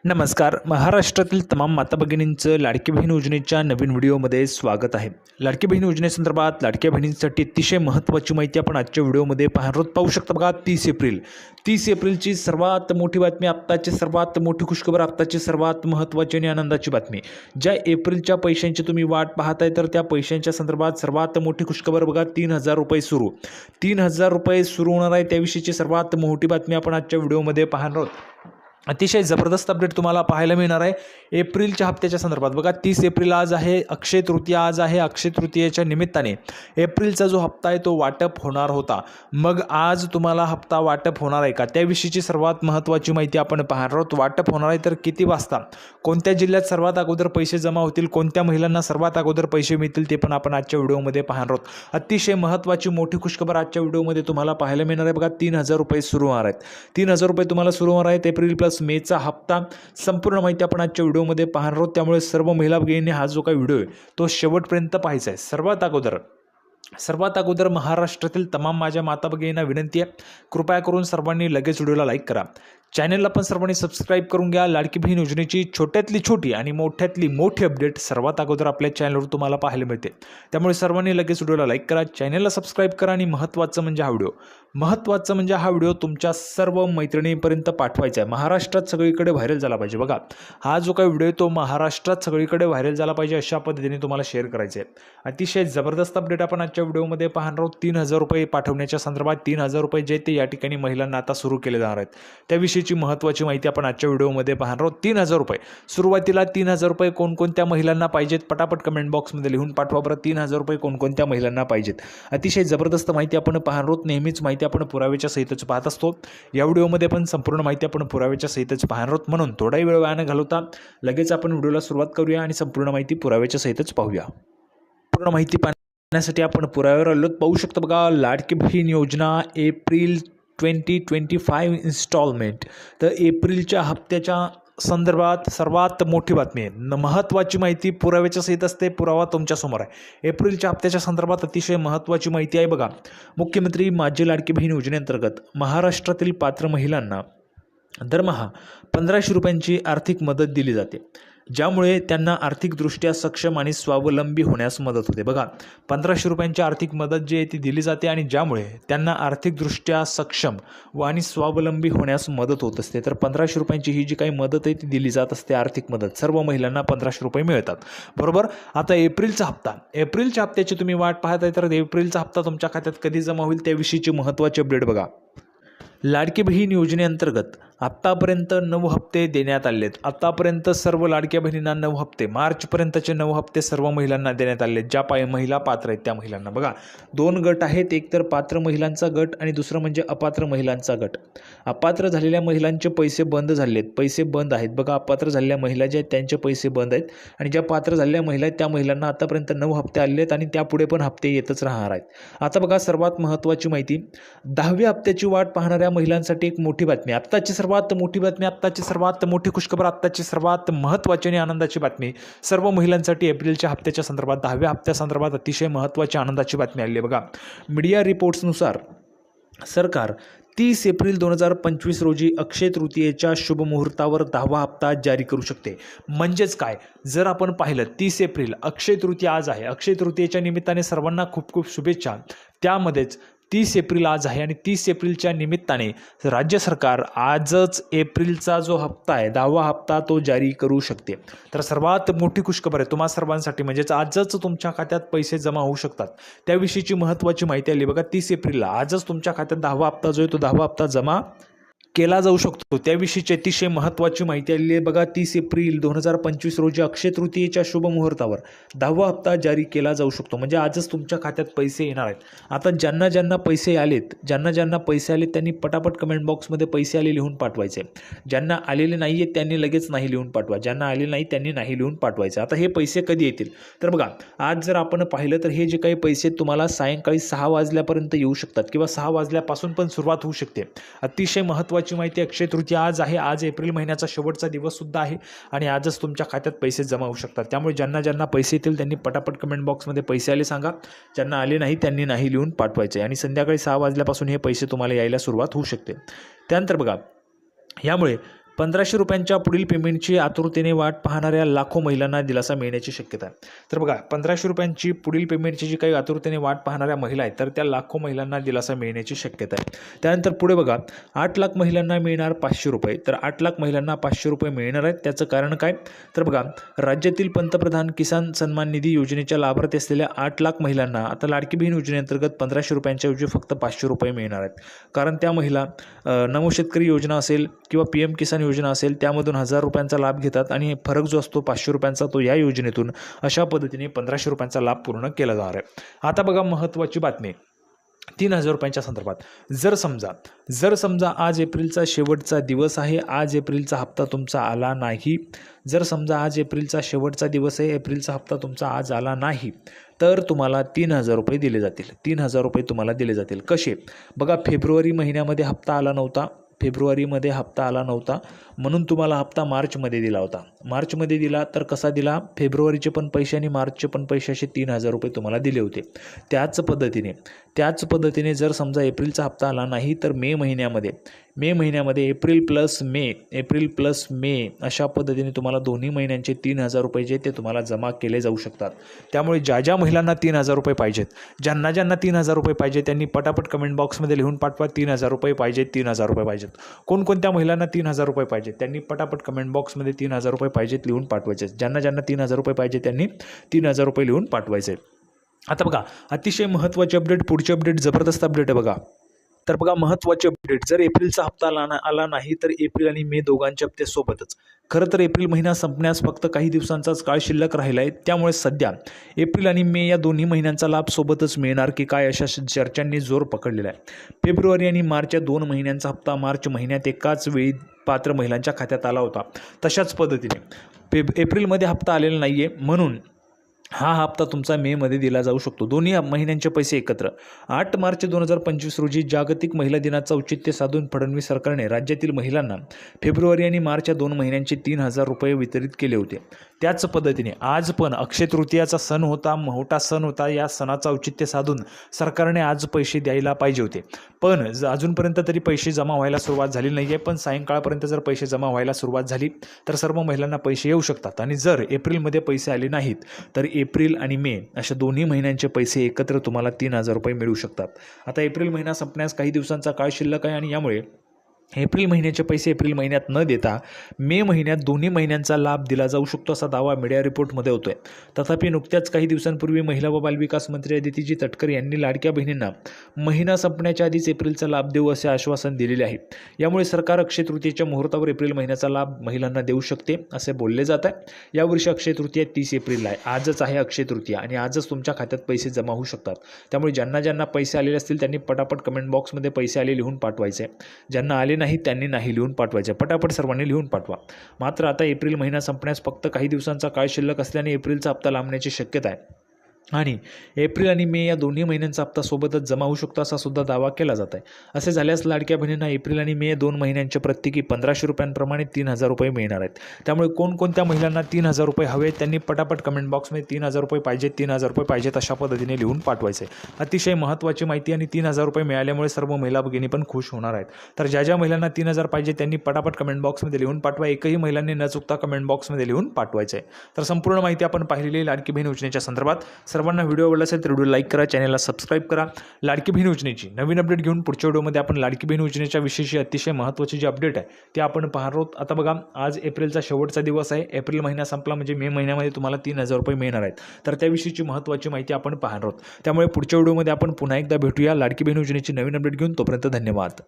नमस्कार. महाराष्ट्रातील तमाम माता भगिनींचं लाडकी बहीण योजनेच्या नवीन व्हिडिओमध्ये स्वागत आहे. लाडकी बहीण योजनेसंदर्भात लाडक्या बहिणींसाठी अतिशय महत्त्वाची माहिती आपण आजच्या व्हिडिओमध्ये पाहू शकता. बघा, 30 एप्रिलची सर्वात मोठी बातमी, आत्ताची सर्वात मोठी खुशखबर, आत्ताची सर्वात महत्त्वाची आणि आनंदाची बातमी. ज्या एप्रिलच्या पैशांची तुम्ही वाट पाहताय तर त्या पैशांच्या संदर्भात सर्वात मोठी खुशखबर बघा, 3,000 रुपये सुरू. 3,000 रुपये सुरू होणार आहे त्याविषयीची सर्वात मोठी बातमी आपण आजच्या व्हिडिओमध्ये पाहणार आहोत. अतिशय जबरदस्त अपडेट तुम्हाला पाहायला मिळणार आहे एप्रिलच्या हप्त्याच्या संदर्भात. बघा, 30 एप्रिल आज आहे, अक्षय तृतीया आज आहे. अक्षय तृतीयेच्या निमित्ताने एप्रिलचा जो हप्ता आहे तो वाटप होणार होता. मग आज तुम्हाला हप्ता वाटप होणार आहे का, त्याविषयीची सर्वात महत्त्वाची माहिती आपण पाहणार आहोत. वाटप होणार आहे तर किती वाजता, कोणत्या जिल्ह्यात सर्वात अगोदर पैसे जमा होतील, कोणत्या महिलांना सर्वात अगोदर पैसे मिळतील ते पण आपण आजच्या व्हिडिओमध्ये पाहणार आहोत. अतिशय महत्त्वाची मोठी खुशखबर आजच्या व्हिडिओमध्ये तुम्हाला पाहायला मिळणार आहे. बघा, 3,000 रुपये सुरू होणार आहेत. 3,000 रुपये तुम्हाला सुरू होणार आहेत. एप्रिल प्लस मेचा हप्ता, संपूर्ण माहिती आपण आजच्या व्हिडिओमध्ये पाहणार आहोत. त्यामुळे सर्व महिला भगिनींनी हा जो काही व्हिडिओ आहे तो शेवटपर्यंत पाहायचा आहे. सर्वात अगोदर महाराष्ट्रातील तमाम माझ्या माता भगिनींना विनंती आहे, कृपया करून सर्वांनी लगेच व्हिडिओला लाईक करा. चॅनलला पण सर्वांनी सबस्क्राईब करून घ्या. लाडकी बहीण योजनेची छोट्यातली छोटी आणि मोठ्यातली मोठी अपडेट सर्वात अगोदर आपल्या चॅनलवर तुम्हाला पाहायला मिळते. त्यामुळे सर्वांनी लगेच व्हिडिओला लाईक करा, चॅनलला सबस्क्राईब करा आणि महत्त्वाचं म्हणजे हा व्हिडिओ तुमच्या सर्व मैत्रिणींपर्यंत पाठवायचा आहे. महाराष्ट्रात सगळीकडे व्हायरल झाला पाहिजे. बघा, हा जो काही व्हिडिओ तो महाराष्ट्रात सगळीकडे व्हायरल झाला पाहिजे अशा पद्धतीने तुम्हाला शेअर करायचे आहे. अतिशय जबरदस्त अपडेट आपण आजच्या व्हिडिओमध्ये पाहणार आहोत. 3,000 रुपये पाठवण्याच्या संदर्भात 3,000 रुपये जे ते या ठिकाणी महिलांना आता सुरू केले जाणार आहेत त्याविषयीची महत्त्वाची माहिती आपण आजच्या व्हिडिओमध्ये पाहणार आहोत. 3,000 रुपये सुरुवातीला 3,000 रुपये कोणकोणत्या महिलांना पाहिजेत पटापट कमेंट बॉक्समध्ये लिहून पाठवा बरं. 3,000 रुपये कोणकोणत्या महिलांना पाहिजेत. अतिशय जबरदस्त माहिती आपण पाहणार आहोत. नेहमीच माहिती आपण पुराव्याच्या सहितच पाहत असतो. या व्हिडिओमध्ये पण संपूर्ण माहिती आपण पुराव्याच्या सहितच पाहणार आहोत. म्हणून थोडाही वेळ वाया न घालवता लगेच आपण व्हिडिओला सुरुवात करूया आणि संपूर्ण माहिती पुराव्याच्या सहितच पाहूया. पूर्ण माहिती पाहण्यासाठी आपण पुराव्यावर आलो. पाहू शकता बघा, लाडकी बहीण योजना एप्रिल 2025 इन्स्टॉलमेंट. तर एप्रिलच्या हप्त्याच्या संदर्भात सर्वात मोठी बातमी आहे, महत्त्वाची माहिती पुराव्याच्या सहित असते. पुरावा तुमच्यासमोर आहे. एप्रिलच्या हप्त्याच्या संदर्भात अतिशय महत्त्वाची माहिती आहे. बघा, मुख्यमंत्री माझी लाडकी बहीण योजनेअंतर्गत महाराष्ट्रातील पात्र महिलांना दरमहा 1,500 रुपयांची आर्थिक मदत दिली जाते, ज्यामुळे त्यांना आर्थिकदृष्ट्या सक्षम आणि स्वावलंबी होण्यास मदत होते. बघा, 1,500 रुपयांची आर्थिक मदत जी आहे ती दिली जाते आणि ज्यामुळे त्यांना आर्थिकदृष्ट्या सक्षम आणि स्वावलंबी होण्यास मदत होत असते. तर 1,500 रुपयांची ही जी काही मदत आहे ती दिली जात असते. आर्थिक मदत सर्व महिलांना 1,500 रुपये मिळतात, बरोबर. आता एप्रिलचा हप्त्याची तुम्ही वाट पाहताय तर एप्रिलचा हप्ता तुमच्या खात्यात कधी जमा होईल त्याविषयीची महत्त्वाची अपडेट बघा. लाडकी बहीण योजनेअंतर्गत आत्तापर्यंत 9 हप्ते देण्यात आले आहेत. आत्तापर्यंत सर्व लाडक्या बहिणींना 9 हप्ते, मार्चपर्यंतचे 9 हप्ते सर्व महिलांना देण्यात आले, ज्या महिला पात्र आहेत त्या महिलांना. बघा, 2 गट आहेत, एक तर पात्र महिलांचा गट आणि दुसरं म्हणजे अपात्र महिलांचा गट. अपात्र झालेल्या महिलांचे पैसे बंद झाले आहेत, पैसे बंद आहेत. बघा, अपात्र झालेल्या महिला ज्या आहेत त्यांचे पैसे बंद आहेत आणि ज्या पात्र झालेल्या महिला आहेत त्या महिलांना आतापर्यंत 9 हप्ते आले आहेत आणि त्यापुढे पण हप्ते येतच राहणार आहेत. आता बघा, सर्वात महत्त्वाची माहिती, 10व्या हप्त्याची वाट पाहणाऱ्या महिलांसाठी एक मोठी बातमी, आत्ताची सर्वात मोठी बातमी, आत्ताची सर्वात मोठी खुशखबर, आत्ताची सर्वात महत्त्वाची आणि आनंदाची बातमी सर्व महिलांसाठी एप्रिलच्या हप्त्याच्या संदर्भात 10व्या हप्त्यासंदर्भात अतिशय महत्त्वाची आनंदाची बातमी आली आहे. बघा, मीडिया रिपोर्ट्सनुसार सरकार 30 एप्रिल 2025 रोजी अक्षय तृतीयेच्या शुभमुहूर्तावर 10वा हप्ता जारी करू शकते. म्हणजेच काय, जर आपण पाहिलं 30 एप्रिल अक्षय तृतीया आज आहे, अक्षय तृतीयेच्या निमित्ताने सर्वांना खूप खूप शुभेच्छा. त्यामध्येच 30 एप्रिल आज आहे आणि 30 एप्रिलच्या निमित्ताने राज्य सरकार आजच एप्रिलचा जो हप्ता आहे 10वा हप्ता तो जारी करू शकते. तर सर्वात मोठी खुशखबर आहे तुम्हा सर्वांसाठी, म्हणजेच आजच तुमच्या खात्यात पैसे जमा होऊ शकतात त्याविषयीची महत्त्वाची माहिती आली. बघा, 30 एप्रिलला आजच तुमच्या खात्यात 10वा हप्ता जो आहे तो 10वा हप्ता जमा केला जाऊ शकतो, त्याविषयीची अतिशय महत्त्वाची माहिती आलेली आहे. बघा, 30 एप्रिल 2025 रोजी अक्षय तृतीयेच्या शुभमुहूर्तावर 10वा हप्ता जारी केला जाऊ शकतो, म्हणजे आजच तुमच्या खात्यात पैसे येणार आहेत. आता ज्यांना पैसे आलेत त्यांनी पटापट कमेंट बॉक्समध्ये पैसे आले लिहून पाठवायचे. ज्यांना आलेले नाही आहेत त्यांनी लगेच नाही लिहून पाठवा, ज्यांना आले नाही त्यांनी नाही लिहून पाठवायचे. आता हे पैसे कधी येतील तर बघा, आज जर आपण पाहिलं तर हे जे काही पैसे तुम्हाला सायंकाळी 6 वाजल्यापर्यंत येऊ शकतात किंवा 6 वाजल्यापासून पण सुरुवात होऊ शकते. अतिशय महत्त्वाची माहिती, अक्षय तृतीया आज आहे, आज एप्रिल महिन्याचा शेवटचा दिवस सुद्धा आहे आणि आजच तुमच्या खात्यात पैसे जमा होऊ शकतात. त्यामुळे ज्यांना पैसे येतील त्यांनी पटापट कमेंट बॉक्समध्ये पैसे आले सांगा, ज्यांना आले नाही त्यांनी नाही लिहून पाठवायचे आणि संध्याकाळी 6 वाजल्यापासून हे पैसे तुम्हाला यायला सुरुवात होऊ शकते. त्यानंतर बघा, यामुळे 1500 रुपयांच्या पुढील पेमेंटची आतुरतेने वाट पाहणाऱ्या लाखो महिलांना दिलासा मिळण्याची शक्यता आहे. तर बघा 1500 रुपयांची पुढील पेमेंटची जी काही आतुरतेने वाट पाहणाऱ्या महिला आहेत तर त्या लाखो महिलांना दिलासा मिळण्याची शक्यता आहे. त्यानंतर पुढे बघा 8 लाख महिलांना मिळणार 500 रुपये. तर 8 लाख महिलांना 500 रुपये मिळणार आहेत. त्याचं कारण काय? तर बघा राज्यातील पंतप्रधान किसान सन्मान निधी योजनेच्या लाभार्थी असलेल्या 8 लाख महिलांना आता लाडकी बहीण योजनेअंतर्गत 1500 रुपयांच्या ऐवजी फक्त 500 रुपये मिळणार आहेत. कारण त्या महिला नमो शेतकरी योजना असेल किंवा PM किसान योजना असेल त्यामधून 1000 रुपयांचा लाभ घेतात आणि फरक जो असतो 500 रुपयांचा तो या योजनेतून अशा पद्धतीने 1500 रुपयांचा लाभ पूर्ण केला जाणार आहे. आता बघा महत्त्वाची बातमी 3000 रुपयांच्या संदर्भात. जर समजा आज एप्रिलचा शेवटचा दिवस आहे, आज एप्रिलचा हप्ता तुमचा आला नाही, जर समजा आज एप्रिलचा शेवटचा दिवस आहे, एप्रिलचा हप्ता तुमचा आज आला नाही तर तुम्हाला 3000 रुपये दिले जातील. 3000 रुपये तुम्हाला दिले जातील. कसे? बघा फेब्रुवारी महिन्यामध्ये हप्ता आला नव्हता, म्हणून तुम्हाला हप्ता मार्चमध्ये दिला होता. मार्चमध्ये दिला तर कसा दिला? फेब्रुवारीचे पण पैसे आणि मार्चचे पण पैसे असे 3000 रुपये तुम्हाला दिले होते. त्याच पद्धतीने जर समजा एप्रिलचा हप्ता आला नाही तर मे महिन्यामध्ये एप्रिल प्लस मे अशा पद्धतीने तुम्हाला दोन्ही महिन्यांचे 3000 रुपये जे ते तुम्हाला जमा केले जाऊ शकतात. त्यामुळे ज्या महिलांना 3000 रुपये पाहिजेत, ज्यांना 3000 रुपये पाहिजे त्यांनी पटापट कमेंट बॉक्समध्ये लिहून पाठवा 3000 रुपये पाहिजेत, 3000 रुपये पाहिजेत. कोणकोणत्या महिलांना 3000 रुपये पाहिजेत त्यांनी पटापट कमेंट बॉक्समध्ये 3000 रुपये पाहिजेत लिहून पाठवायचे. ज्यांना 3000 रुपये पाहिजे त्यांनी 3000 रुपये लिहून पाठवायचे. आता बघा अतिशय महत्त्वाची अपडेट, पुढची अपडेट जबरदस्त अपडेट आहे बघा. तर बघा महत्त्वाची अपडेट, जर एप्रिलचा हप्ता आला नाही तर एप्रिल आणि मे दोघांचे हप्ते सोबतच. खरं तर एप्रिल महिना संपण्यास फक्त काही दिवसांचाच काळ शिल्लक राहिला आहे. त्यामुळे सध्या एप्रिल आणि मे या दोन्ही महिन्यांचा लाभ सोबतच मिळणार की काय अशा चर्चांनी जोर पकडलेला आहे. फेब्रुवारी आणि मार्च या 2 महिन्यांचा हप्ता मार्च महिन्यात एकाच वेळी पात्र महिलांच्या खात्यात आला होता. तशाच पद्धतीने एप्रिलमध्ये हप्ता आलेला नाही आहे म्हणून हा हप्ता तुमचा मेमध्ये दिला जाऊ शकतो. दोन्ही महिन्यांचे पैसे एकत्र. 8 मार्च 2025 रोजी जागतिक महिला दिनाचं औचित्य साधून फडणवीस सरकारने राज्यातील महिलांना फेब्रुवारी आणि मार्च या 2 महिन्यांचे 3000 रुपये वितरित केले होते. त्याच पद्धतीने आज पण अक्षय तृतीयाचा सण होता, मोठा सण होता. या सणाचं औचित्य साधून सरकारने आज पैसे द्यायला पाहिजे होते, पण अजूनपर्यंत तरी पैसे जमा व्हायला सुरुवात झाली नाही आहे. पण सायंकाळपर्यंत जर पैसे जमा व्हायला सुरुवात झाली तर सर्व महिलांना पैसे येऊ शकतात. आणि जर एप्रिलमध्ये पैसे आले नाहीत तर एप्रिल आणि मे अशा दोन्ही महिन्यांचे पैसे एकत्र तुम्हाला 3000 रुपये मिळू शकतात. आता एप्रिल महिना संपण्यास काही दिवसांचा काळ शिल्लक आहे आणि यामुळे एप्रिल महिन्याचे पैसे एप्रिल महिन्यात न देता मे महिन्यात दोन्ही महिन्यांचा लाभ दिला जाऊ शकतो असा दावा मीडिया रिपोर्टमध्ये होतोय. तथापि नुकत्याच काही दिवसांपूर्वी महिला व बालविकास मंत्री अदितीजी तटकर यांनी लाडक्या बहिणींना महिना संपण्याच्या आधीच एप्रिलचा लाभ देऊ असे आश्वासन दिलेले आहे. यामुळे सरकार अक्षय तृतीयेच्या मुहूर्तावर एप्रिल महिन्याचा लाभ महिलांना देऊ शकते असे बोलले जात आहे. यावर्षी अक्षय तृतीया 30 एप्रिलला आहे. आजच आहे अक्षय तृतीया आणि आजच तुमच्या खात्यात पैसे जमा होऊ शकतात. त्यामुळे ज्यांना पैसे आलेले असतील त्यांनी पटापट कमेंट बॉक्समध्ये पैसे आले लिहून पाठवायचे. ज्यांना आले नाही त्यांनी नाही लिहून पाठवायचे. पटापट सर्वांनी लिहून पाठवा. मात्र आता एप्रिल महिना संपण्यास फक्त काही दिवसांचा काळ शिल्लक असल्याने एप्रिलचा हप्ता लांबण्याची शक्यता आहे आणि एप्रिल आणि मे या दोन्ही महिन्यांचा हप्ता सोबतच जमा होऊ शकतो असा सुद्धा दावा केला जात आहे. असे झाल्यास लाडक्या बहिणींना एप्रिल आणि मे 2 महिन्यांचे प्रत्येकी 1500 रुपयांप्रमाणे 3000 रुपये मिळणार आहेत. त्यामुळे कोणकोणत्या महिलांना 3000 रुपये हवे त्यांनी पटापट कमेंट बॉक्समध्ये 3000 रुपये पाहिजेत, 3000 रुपये पाहिजेत अशा पद्धतीने लिहून पाठवायचे. अतिशय महत्त्वाची माहिती आणि 3000 रुपये मिळाल्यामुळे सर्व महिला भगिनी पण खुश होणार आहेत. तर ज्या महिलांना 3000 पाहिजे त्यांनी पटापट कमेंट बॉक्समध्ये लिहून पाठवा. एकही महिलांनी न चुकता कमेंट बॉक्समध्ये लिहून पाठवायचे. तर संपूर्ण माहिती आपण पाहिलेली लाडकी बहीण योजनेच्या संदर्भात. सर्वांना व्हिडिओ आवडला असेल तर व्हिडिओ लाईक करा, चॅनलला सबस्क्राईब करा. लाडकी बहीण योजनेची नवीन अपडेट घेऊन पुढच्या व्हिडिओमध्ये आपण लाडकी बहीण योजनेच्या विषयी अतिशय महत्त्वाची जी अपडेट आहे ते आपण पाहणार आहोत. आता बघा आज एप्रिलचा शेवटचा दिवस आहे. एप्रिल महिना संपला म्हणजे मे महिन्यामध्ये तुम्हाला 3000 रुपये मिळणार आहेत. तर त्याविषयीची महत्त्वाची माहिती आपण पाहणार आहोत. त्यामुळे पुढच्या व्हिडिओमध्ये आपण पुन्हा एकदा भेटूया लाडकी बहीण योजनेची नवीन अपडेट घेऊन. तोपर्यंत धन्यवाद.